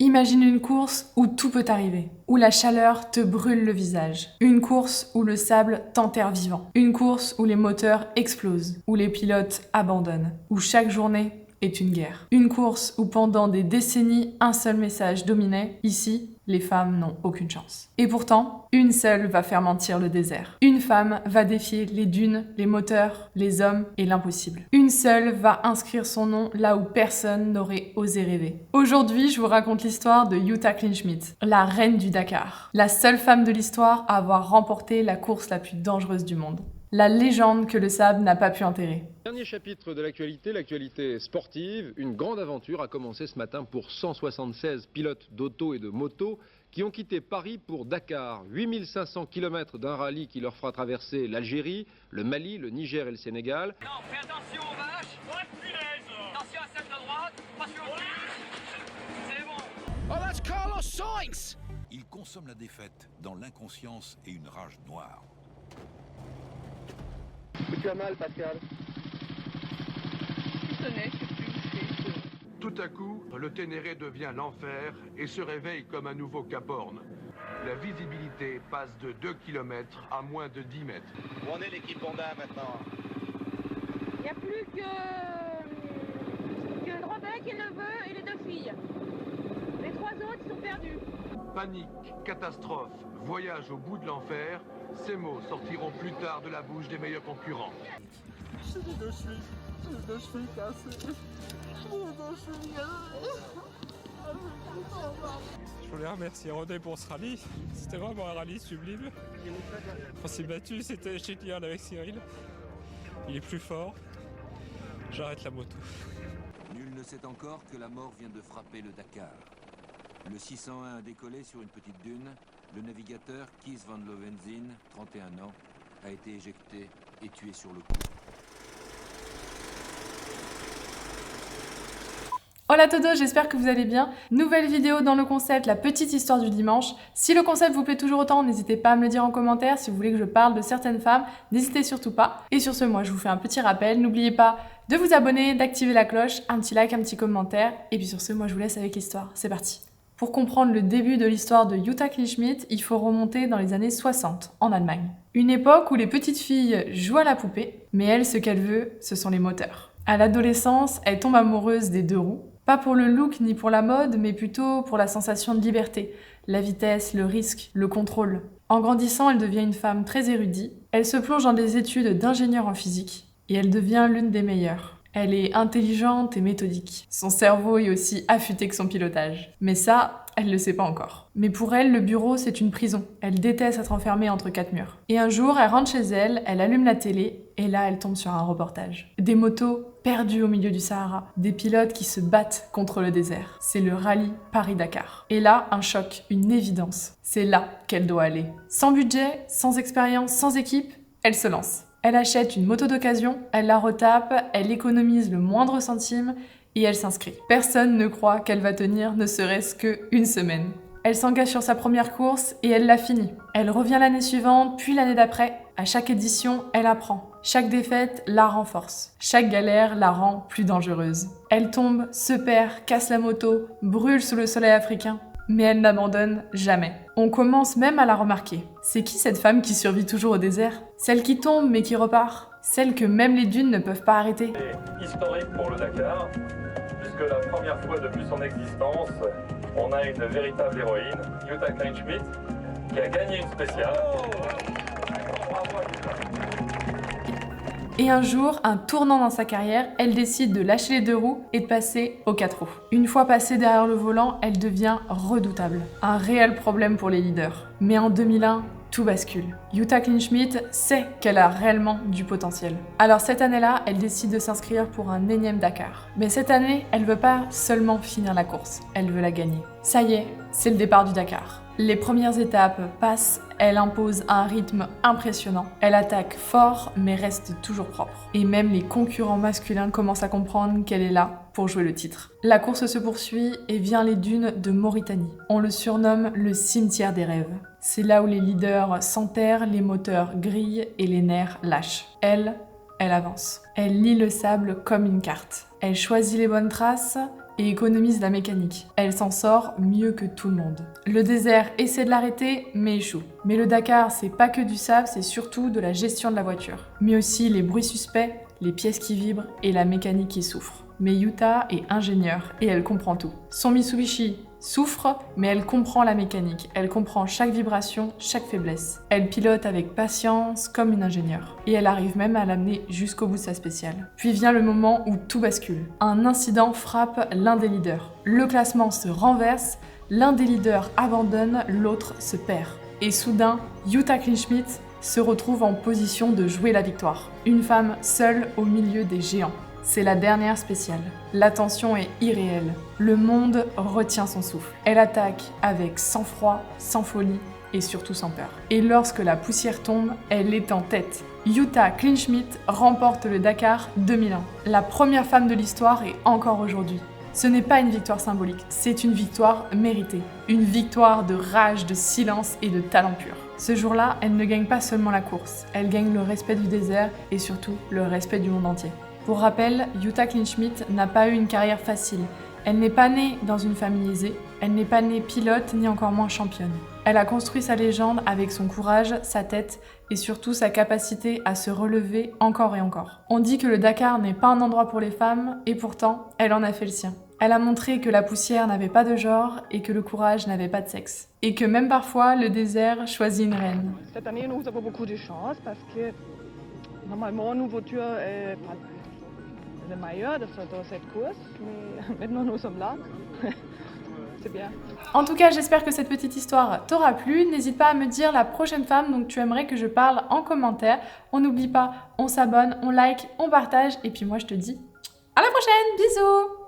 Imagine une course où tout peut arriver, où la chaleur te brûle le visage. Une course où le sable t'enterre vivant. Une course où les moteurs explosent, où les pilotes abandonnent, où chaque journée est une guerre. Une course où pendant des décennies, un seul message dominait. Ici, les femmes n'ont aucune chance. Et pourtant, une seule va faire mentir le désert. Une femme va défier les dunes, les moteurs, les hommes et l'impossible. Une seule va inscrire son nom là où personne n'aurait osé rêver. Aujourd'hui, je vous raconte l'histoire de Jutta Kleinschmidt, la reine du Dakar. La seule femme de l'histoire à avoir remporté la course la plus dangereuse du monde. La légende que le sable n'a pas pu enterrer. Dernier chapitre de l'actualité sportive. Une grande aventure a commencé ce matin pour 176 pilotes d'auto et de moto qui ont quitté Paris pour Dakar. 8500 km d'un rallye qui leur fera traverser l'Algérie, le Mali, le Niger et le Sénégal. Non, fais attention aux vaches. Ouais, punaise. Attention à celle de droite. Attention au cul. C'est bon. Oh, that's Carlos Sainz. Il consomme la défaite dans l'inconscience et une rage noire. Tu as mal, Pascal? Tenez, je sais plus où c'est. Tout à coup, le Ténéré devient l'enfer et se réveille comme un nouveau Cap Horn. La visibilité passe de 2 km à moins de 10 mètres. Où en est l'équipe Honda maintenant? Il n'y a plus que Robert qui est neveu et les deux filles. Les trois autres sont perdus. Panique, catastrophe, voyage au bout de l'enfer, ces mots sortiront plus tard de la bouche des meilleurs concurrents. J'ai les deux chevilles cassées. Je voulais remercier Rodé pour ce rallye. C'était vraiment un rallye sublime. On s'est battu, c'était génial avec Cyril. Il est plus fort. J'arrête la moto. Nul ne sait encore que la mort vient de frapper le Dakar. Le 601 a décollé sur une petite dune. Le navigateur Kees van Lovenzin, 31 ans, a été éjecté et tué sur le coup. Hola todo, j'espère que vous allez bien. Nouvelle vidéo dans le concept La petite histoire du dimanche. Si le concept vous plaît toujours autant, n'hésitez pas à me le dire en commentaire. Si vous voulez que je parle de certaines femmes, n'hésitez surtout pas. Et sur ce, moi je vous fais un petit rappel. N'oubliez pas de vous abonner, d'activer la cloche, un petit like, un petit commentaire. Et puis sur ce, moi je vous laisse avec l'histoire. C'est parti. Pour comprendre le début de l'histoire de Jutta Kleinschmidt, il faut remonter dans les années 60, en Allemagne. Une époque où les petites filles jouent à la poupée, mais elle, ce qu'elle veut, ce sont les moteurs. À l'adolescence, elle tombe amoureuse des deux roues. Pas pour le look ni pour la mode, mais plutôt pour la sensation de liberté, la vitesse, le risque, le contrôle. En grandissant, elle devient une femme très érudite. Elle se plonge dans des études d'ingénieur en physique et elle devient l'une des meilleures. Elle est intelligente et méthodique. Son cerveau est aussi affûté que son pilotage. Mais ça, elle ne le sait pas encore. Mais pour elle, le bureau, c'est une prison. Elle déteste être enfermée entre quatre murs. Et un jour, elle rentre chez elle, elle allume la télé, et là, elle tombe sur un reportage. Des motos perdues au milieu du Sahara. Des pilotes qui se battent contre le désert. C'est le rallye Paris-Dakar. Et là, un choc, une évidence. C'est là qu'elle doit aller. Sans budget, sans expérience, sans équipe, elle se lance. Elle achète une moto d'occasion, elle la retape, elle économise le moindre centime et elle s'inscrit. Personne ne croit qu'elle va tenir ne serait-ce qu'une semaine. Elle s'engage sur sa première course et elle la finit. Elle revient l'année suivante, puis l'année d'après. À chaque édition, elle apprend. Chaque défaite la renforce. Chaque galère la rend plus dangereuse. Elle tombe, se perd, casse la moto, brûle sous le soleil africain. Mais elle n'abandonne jamais. On commence même à la remarquer. C'est qui cette femme qui survit toujours au désert? Celle qui tombe mais qui repart? Celle que même les dunes ne peuvent pas arrêter? C'est historique pour le Dakar, puisque la première fois depuis son existence, on a une véritable héroïne, Jutta Kleinschmidt, qui a gagné une spéciale. Et un jour, un tournant dans sa carrière, elle décide de lâcher les deux roues et de passer aux quatre roues. Une fois passée derrière le volant, elle devient redoutable. Un réel problème pour les leaders. Mais en 2001, tout bascule. Jutta Kleinschmidt sait qu'elle a réellement du potentiel. Alors cette année-là, elle décide de s'inscrire pour un énième Dakar. Mais cette année, elle veut pas seulement finir la course, elle veut la gagner. Ça y est, c'est le départ du Dakar. Les premières étapes passent, elle impose un rythme impressionnant. Elle attaque fort, mais reste toujours propre. Et même les concurrents masculins commencent à comprendre qu'elle est là pour jouer le titre. La course se poursuit et vient les dunes de Mauritanie. On le surnomme le cimetière des rêves. C'est là où les leaders s'enterrent, les moteurs grillent et les nerfs lâchent. Elle avance. Elle lit le sable comme une carte. Elle choisit les bonnes traces et économise la mécanique. Elle s'en sort mieux que tout le monde. Le désert essaie de l'arrêter, mais échoue. Mais le Dakar, c'est pas que du sable, c'est surtout de la gestion de la voiture. Mais aussi les bruits suspects, les pièces qui vibrent et la mécanique qui souffre. Mais Yuta est ingénieure et elle comprend tout. Son Mitsubishi souffre, mais elle comprend la mécanique. Elle comprend chaque vibration, chaque faiblesse. Elle pilote avec patience comme une ingénieure. Et elle arrive même à l'amener jusqu'au bout de sa spéciale. Puis vient le moment où tout bascule. Un incident frappe l'un des leaders. Le classement se renverse, l'un des leaders abandonne, l'autre se perd. Et soudain, Jutta Kleinschmidt se retrouve en position de jouer la victoire. Une femme seule au milieu des géants. C'est la dernière spéciale. La tension est irréelle. Le monde retient son souffle. Elle attaque avec sang-froid, sans folie et surtout sans peur. Et lorsque la poussière tombe, elle est en tête. Jutta Kleinschmidt remporte le Dakar 2001. La première femme de l'histoire et encore aujourd'hui. Ce n'est pas une victoire symbolique, c'est une victoire méritée. Une victoire de rage, de silence et de talent pur. Ce jour-là, elle ne gagne pas seulement la course, elle gagne le respect du désert et surtout le respect du monde entier. Pour rappel, Jutta Kleinschmidt n'a pas eu une carrière facile. Elle n'est pas née dans une famille aisée, elle n'est pas née pilote ni encore moins championne. Elle a construit sa légende avec son courage, sa tête et surtout sa capacité à se relever encore et encore. On dit que le Dakar n'est pas un endroit pour les femmes et pourtant, elle en a fait le sien. Elle a montré que la poussière n'avait pas de genre et que le courage n'avait pas de sexe. Et que même parfois, le désert choisit une reine. Cette année, nous avons beaucoup de chance parce que normalement, nos voitures le meilleur de cette course, mais maintenant nous sommes là. C'est bien. En tout cas, j'espère que cette petite histoire t'aura plu. N'hésite pas à me dire la prochaine femme dont tu aimerais que je parle en commentaire. On n'oublie pas, on s'abonne, on like, on partage. Et puis moi, je te dis à la prochaine. Bisous!